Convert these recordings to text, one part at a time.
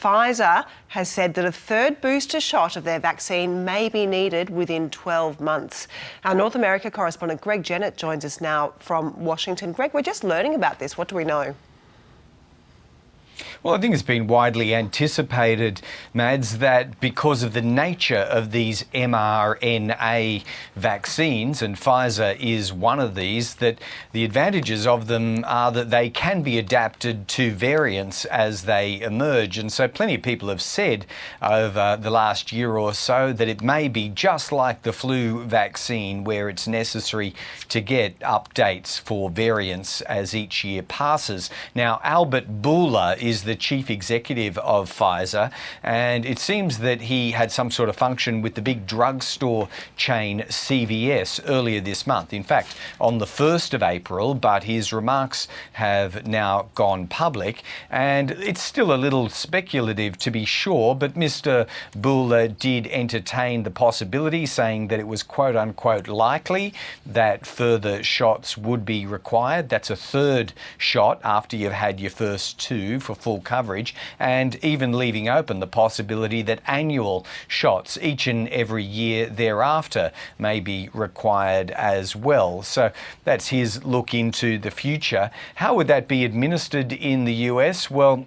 Pfizer has said that a third booster shot of their vaccine may be needed within 12 months. Our North America correspondent Greg Jennett joins us now from Washington. Greg, we're just learning about this. What do we know? Well, I think it's been widely anticipated, Mads, that because of the nature of these mRNA vaccines, and Pfizer is one of these, that the advantages of them are that they can be adapted to variants as they emerge. And so plenty of people have said over the last year or so that it may be just like the flu vaccine, where it's necessary to get updates for variants as each year passes. Now, Albert Bourla is the chief executive of Pfizer, and it seems that he had some sort of function with the big drugstore chain CVS earlier this month. In fact, on the 1st of April, but his remarks have now gone public, and it's still a little speculative to be sure, but Mr. Bourla did entertain the possibility, saying that it was quote unquote likely that further shots would be required. That's a third shot after you've had your first two for full coverage, and even leaving open the possibility that annual shots each and every year thereafter may be required as well. So that's his look into the future. How would that be administered in the US? Well,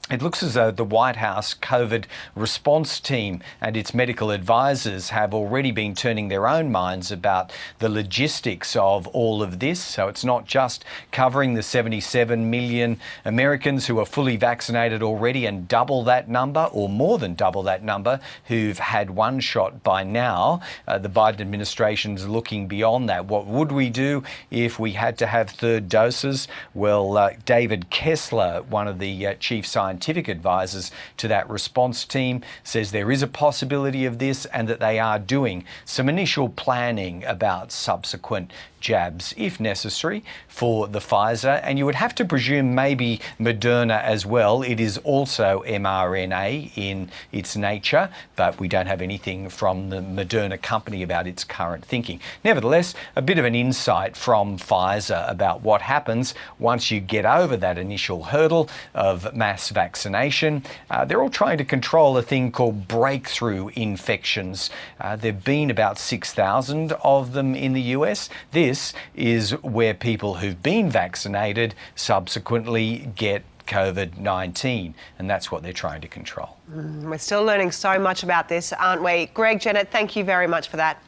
it looks as though the White House COVID response team and its medical advisors have already been turning their own minds about the logistics of all of this. So it's not just covering the 77 million Americans who are fully vaccinated already and double that number, or more than double that number, who've had one shot by now. The Biden administration's looking beyond that. What would we do if we had to have third doses? Well, David Kessler, one of the chief scientific advisors to that response team, says there is a possibility of this and that they are doing some initial planning about subsequent jabs, if necessary, for the Pfizer. And you would have to presume maybe Moderna as well. It is also mRNA in its nature, but we don't have anything from the Moderna company about its current thinking. Nevertheless, a bit of an insight from Pfizer about what happens once you get over that initial hurdle of mass vaccination. They're all trying to control a thing called breakthrough infections. There have been about 6,000 of them in the US. This is where people who've been vaccinated subsequently get COVID-19, and that's what they're trying to control. We're still learning so much about this, aren't we? Greg Jennett, thank you very much for that.